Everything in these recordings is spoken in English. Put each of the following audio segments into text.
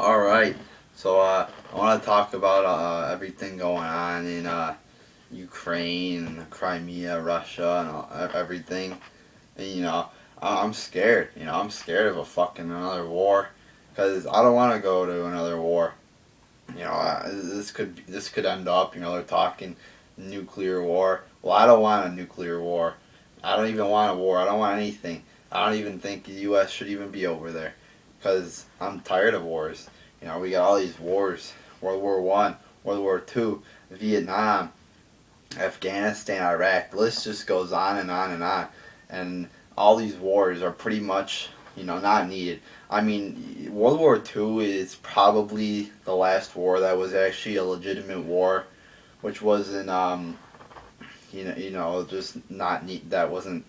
All right. So I want to talk about everything going on in Ukraine, Crimea, Russia, and everything. And, I'm scared. I'm scared of a fucking another war, because I don't want to go to another war. This could end up. They're talking nuclear war. Well, I don't want a nuclear war. I don't even want a war. I don't want anything. I don't even think the U.S. should even be over there, because I'm tired of wars. We got all these wars: World War One, World War Two, Vietnam, Afghanistan, Iraq. The list just goes on and on and on. And all these wars are pretty much, not needed. I mean, World War Two is probably the last war that was actually a legitimate war, which wasn't, just not need. That wasn't.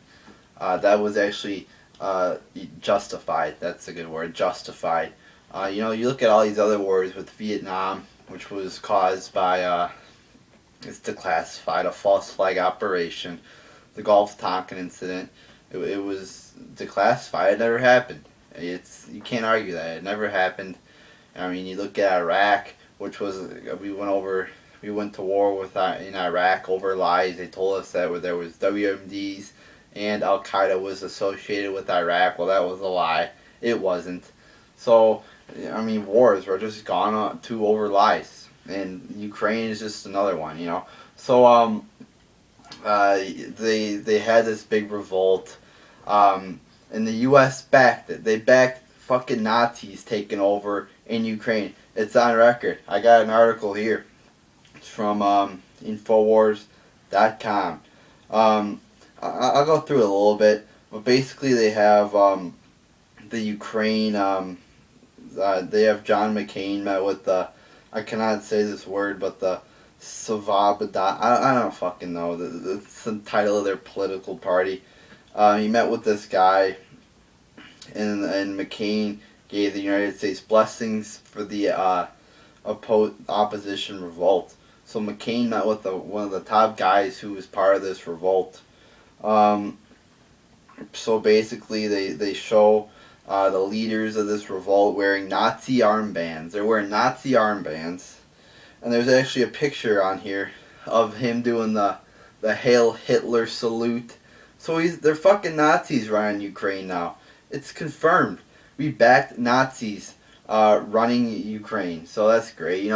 That was actually justified. That's a good word. Justified. You look at all these other wars with Vietnam, which was caused by it's declassified, a false flag operation. The Gulf Tonkin incident, it was declassified. It never happened. You can't argue that it never happened. I mean, you look at Iraq, which was we went to war with in Iraq over lies. They told us that there was WMDs and Al Qaeda was associated with Iraq. Well, that was a lie. It wasn't. So, I mean, wars were just gone on to over lies, and Ukraine is just another one. So they had this big revolt, and the U.S. backed it. They backed fucking Nazis taking over in Ukraine. It's on record. I got an article here. It's from Infowars.com. I'll go through it a little bit, but basically they have the Ukraine. They have John McCain met with the, I cannot say this word, but the Savabada. I don't fucking know. It's the title of their political party. He met with this guy, and McCain gave the United States blessings for the opposition revolt. So McCain met with one of the top guys who was part of this revolt. So basically, they show the leaders of this revolt wearing Nazi armbands. They're wearing Nazi armbands. And there's actually a picture on here of him doing the Hail Hitler salute. So they're fucking Nazis running Ukraine now. It's confirmed. We backed Nazis running Ukraine. So that's great. You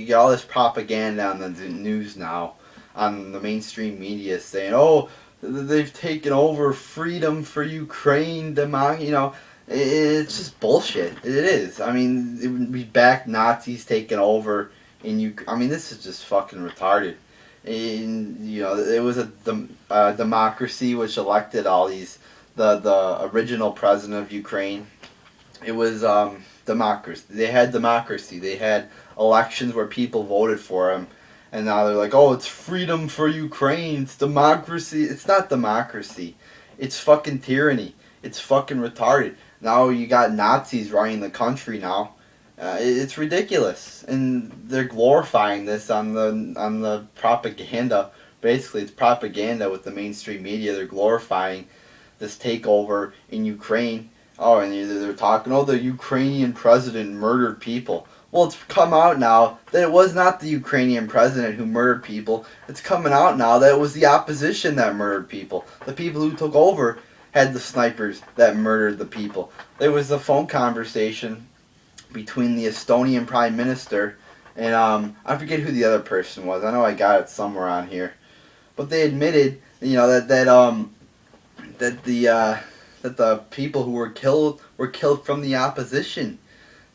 got all this propaganda on the news now, on the mainstream media saying, oh, they've taken over freedom for Ukraine, it's just bullshit. It is. I mean, we backed Nazis taking over in Ukraine. I mean, this is just fucking retarded. And, it was a democracy which elected all these, the original president of Ukraine. It was democracy. They had democracy. They had elections where people voted for him. And now they're like, oh, it's freedom for Ukraine. It's democracy. It's not democracy. It's fucking tyranny. It's fucking retarded. Now you got Nazis running the country now. It's ridiculous. And they're glorifying this on the propaganda. Basically, it's propaganda with the mainstream media. They're glorifying this takeover in Ukraine. Oh, and they're talking, oh, the Ukrainian president murdered people. Well, it's come out now that it was not the Ukrainian president who murdered people. It's coming out now that it was the opposition that murdered people. The people who took over had the snipers that murdered the people. There was a phone conversation between the Estonian prime minister and I forget who the other person was. I know I got it somewhere on here, but they admitted, that the people who were killed from the opposition.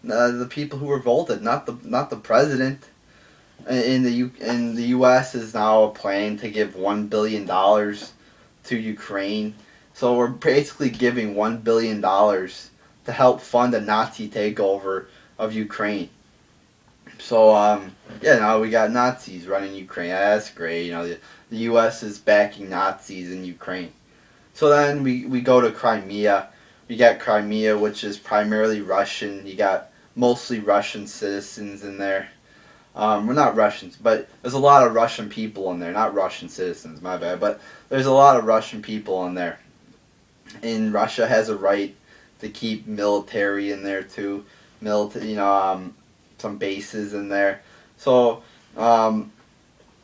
The people who revolted, not the president. In the U.S. is now planning to give $1 billion to Ukraine. So we're basically giving $1 billion to help fund a Nazi takeover of Ukraine. So now we got Nazis running Ukraine. That's great. The U.S. is backing Nazis in Ukraine. So then we go to Crimea. You got Crimea, which is primarily Russian. You got mostly Russian citizens in there. Well, not Russians, but there's a lot of Russian people in there. Not Russian citizens, my bad. But there's a lot of Russian people in there. And Russia has a right to keep military in there too. some bases in there. So um,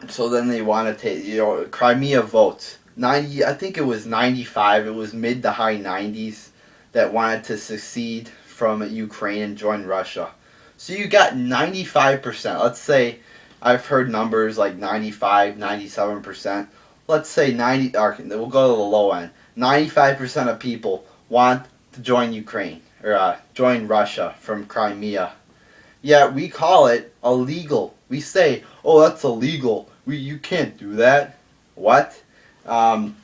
so then they want to take, Crimea votes 90. I think it was 95. It was mid to high 90s that wanted to secede from Ukraine and join Russia. So you got 95%. Let's say I've heard numbers like 95, 97%. Let's say 90. We'll go to the low end. 95% of people want to join Ukraine or join Russia from Crimea. Yeah, we call it illegal. We say, "Oh, that's illegal. You can't do that." What? Um,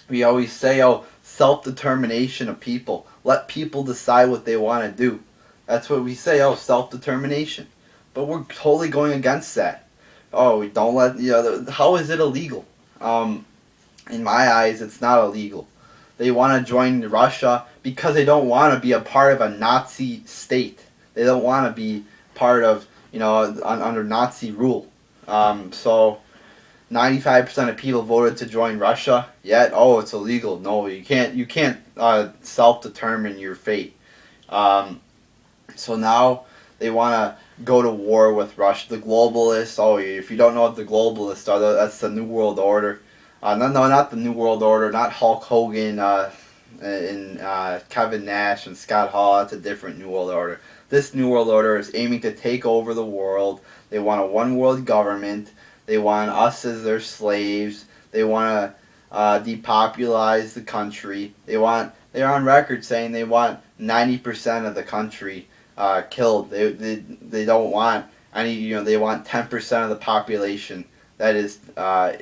we always say, "Oh, self-determination of people. Let people decide what they want to do." That's what we say. Oh, self-determination. But we're totally going against that. Oh, we don't let how is it illegal? Um, in my eyes, it's not illegal. They want to join Russia because they don't want to be a part of a Nazi state. They don't want to be part of, under Nazi rule. So 95% of people voted to join Russia. Yet, oh, it's illegal. No, you can't. You can't self-determine your fate. So now they want to go to war with Russia. The globalists. Oh, if you don't know what the globalists are, that's the New World Order. No, not the New World Order. Not Hulk Hogan and Kevin Nash and Scott Hall. That's a different New World Order. This New World Order is aiming to take over the world. They want a one world government. They want us as their slaves. They want to depopulize the country. They're on record saying they want 90% of the country killed. They don't want any. They want 10% of the population that is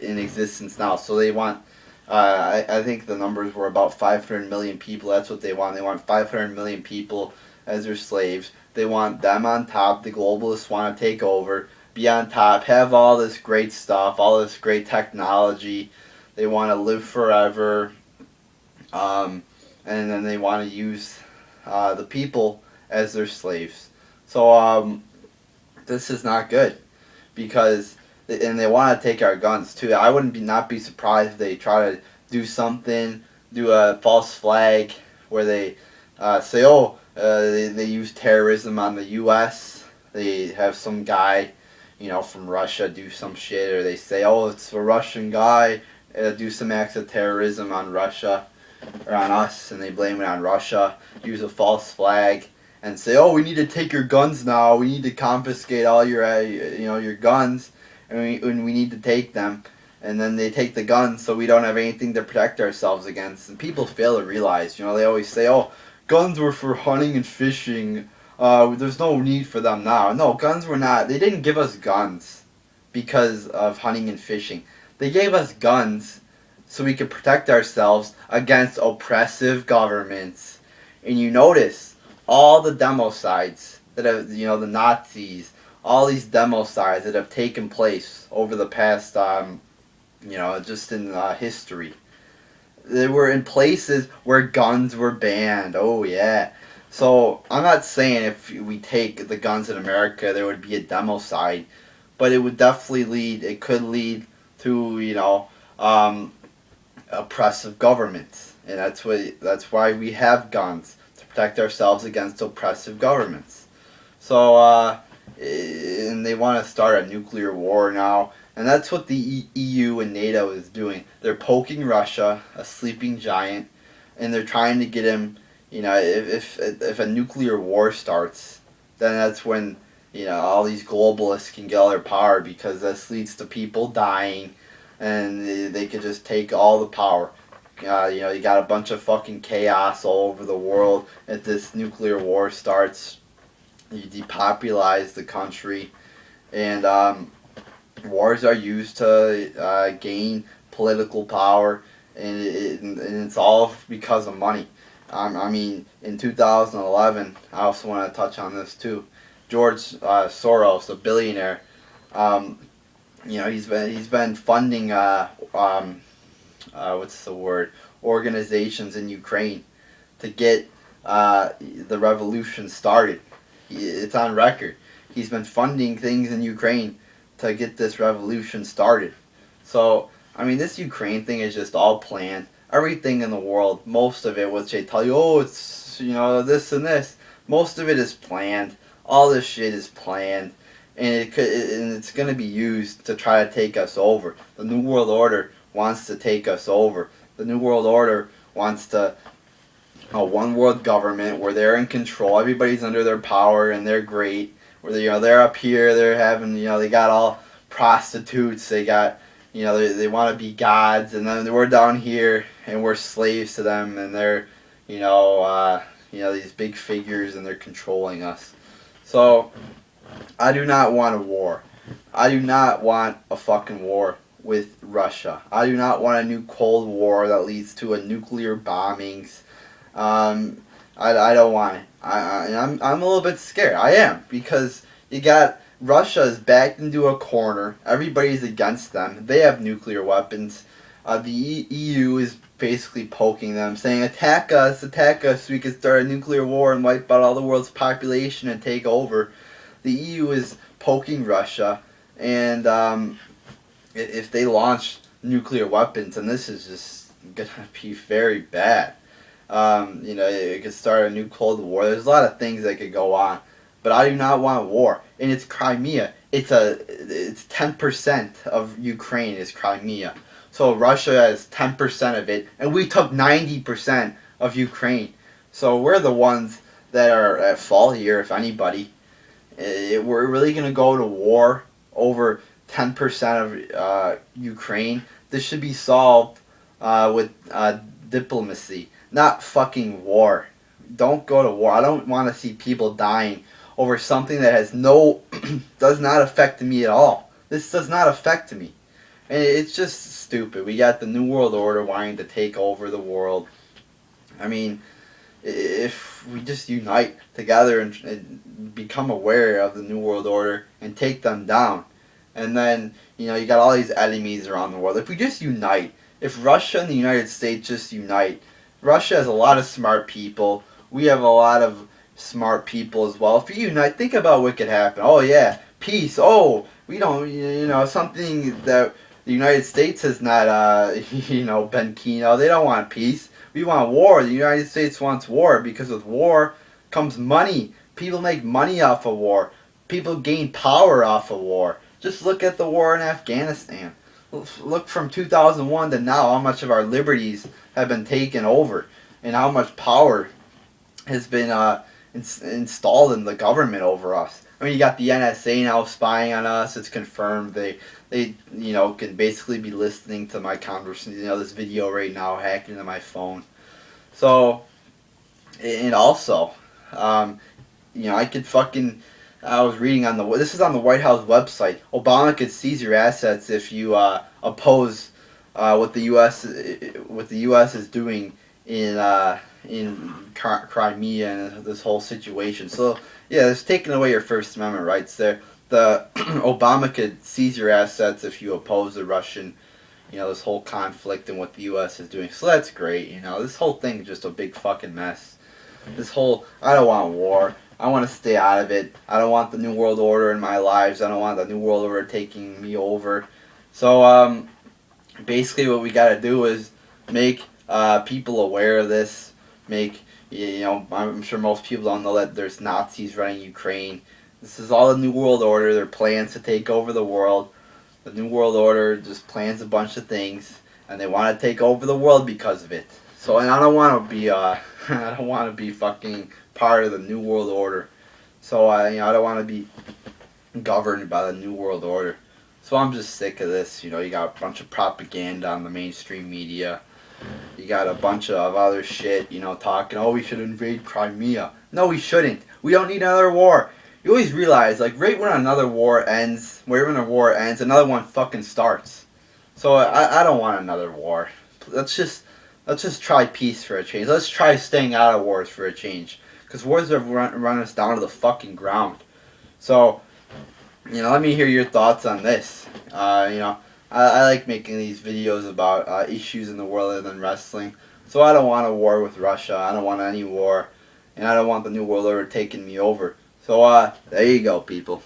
in existence now. So they want. I think the numbers were about 500 million people. That's what they want. They want 500 million people as their slaves. They want them on top. The globalists want to take over, be on top, have all this great stuff, all this great technology. They want to live forever, and then they want to use the people as their slaves. So this is not good, because and they want to take our guns too. I wouldn't not be surprised if they try to do something, do a false flag where they say, oh, they use terrorism on the U.S. They have some guy, from Russia do some shit, or they say, oh, it's a Russian guy, do some acts of terrorism on Russia or on us, and they blame it on Russia. Use a false flag and say, oh, we need to take your guns now. We need to confiscate all your, your guns, and we need to take them. And then they take the guns, so we don't have anything to protect ourselves against. And people fail to realize, they always say, oh, guns were for hunting and fishing. There's no need for them now. No, guns were not. They didn't give us guns because of hunting and fishing. They gave us guns so we could protect ourselves against oppressive governments. And you notice all the democides that have, the Nazis, all these democides that have taken place over the past, just in history. They were in places where guns were banned. Oh, yeah. So, I'm not saying if we take the guns in America, there would be a democide. But it would definitely it could lead to, oppressive governments. And that's why we have guns, to protect ourselves against oppressive governments. So, and they want to start a nuclear war now. And that's what the EU and NATO is doing. They're poking Russia, a sleeping giant, and they're trying to get him, if a nuclear war starts, then that's when, all these globalists can get all their power, because this leads to people dying, and they could just take all the power. You got a bunch of fucking chaos all over the world. If this nuclear war starts, you depopulize the country, and wars are used to gain political power, and it's all because of money. In 2011, I also want to touch on this too. George Soros, a billionaire, he's been funding organizations in Ukraine to get the revolution started. It's on record. He's been funding things in Ukraine to get this revolution started. So, this Ukraine thing is just all planned. Everything in the world, most of it, which they tell you, oh, it's, this and this, Most of it is planned. All this shit is planned, and it's gonna be used to try to take us over. The New World Order wants to take us over. The New World Order wants to a one world government where they're in control. Everybody's under their power and they're great. Where they're up here, they're having they got all prostitutes. They got they want to be gods, and then we're down here and we're slaves to them, and they're these big figures and they're controlling us. So I do not want a war. I do not want a fucking war with Russia. I do not want a new Cold War that leads to a nuclear bombings. I don't want it. I'm a little bit scared. I am, because you got Russia is backed into a corner. Everybody's against them. They have nuclear weapons. The EU is basically poking them, saying attack us so we can start a nuclear war and wipe out all the world's population and take over. The EU is poking Russia, and if they launch nuclear weapons, and this is just gonna be very bad. It could start a new Cold War. There's a lot of things that could go on, but I do not want war. And it's Crimea. It's 10% of Ukraine is Crimea. So Russia has 10% of it, and we took 90% of Ukraine. So we're the ones that are at fault here, if anybody. We're really gonna go to war over 10% of Ukraine. This should be solved with diplomacy. Not fucking war. Don't go to war. I don't want to see people dying over something that has does not affect me at all. This does not affect me. And it's just stupid. We got the New World Order wanting to take over the world. I mean, if we just unite together and become aware of the New World Order and take them down. And then, you got all these enemies around the world. If we just unite, if Russia and the United States just unite, Russia has a lot of smart people. We have a lot of smart people as well. If you unite, think about what could happen. Oh yeah, peace. Oh, we don't, something that the United States has not, been keen on. They don't want peace. We want war. The United States wants war, because with war comes money. People make money off of war. People gain power off of war. Just look at the war in Afghanistan. Look from 2001 to now, how much of our liberties have been taken over, and how much power has been installed in the government over us. I mean, you got the NSA now spying on us. It's confirmed. They can basically be listening to my conversation. This video right now, hacking into my phone. So, and also, I could fucking. I was reading on this is on the White House website. Obama could seize your assets if you oppose what the U.S. is doing in Crimea and this whole situation. So yeah, it's taking away your First Amendment rights there. The Obama could seize your assets if you oppose the Russian, this whole conflict and what the U.S. is doing. So that's great. This whole thing is just a big fucking mess. I don't want war. I want to stay out of it. I don't want the New World Order in my lives. I don't want the New World Order taking me over. So, basically what we got to do is make people aware of this. I'm sure most people don't know that there's Nazis running Ukraine. This is all the New World Order. Their plans to take over the world. The New World Order just plans a bunch of things, and they want to take over the world because of it. So, and I don't want to be I don't want to be fucking part of the New World Order. So I don't want to be governed by the New World Order. So I'm just sick of this. You got a bunch of propaganda on the mainstream media. You got a bunch of other shit, talking, oh, we should invade Crimea. No, we shouldn't. We don't need another war. You always realize, right when another war ends, another one fucking starts. So I don't want another war. Let's just try peace for a change. Let's try staying out of wars for a change. Because wars have run us down to the fucking ground. So, let me hear your thoughts on this. I like making these videos about issues in the world other than wrestling. So I don't want a war with Russia. I don't want any war. And I don't want the New World Order taking me over. So, there you go, people.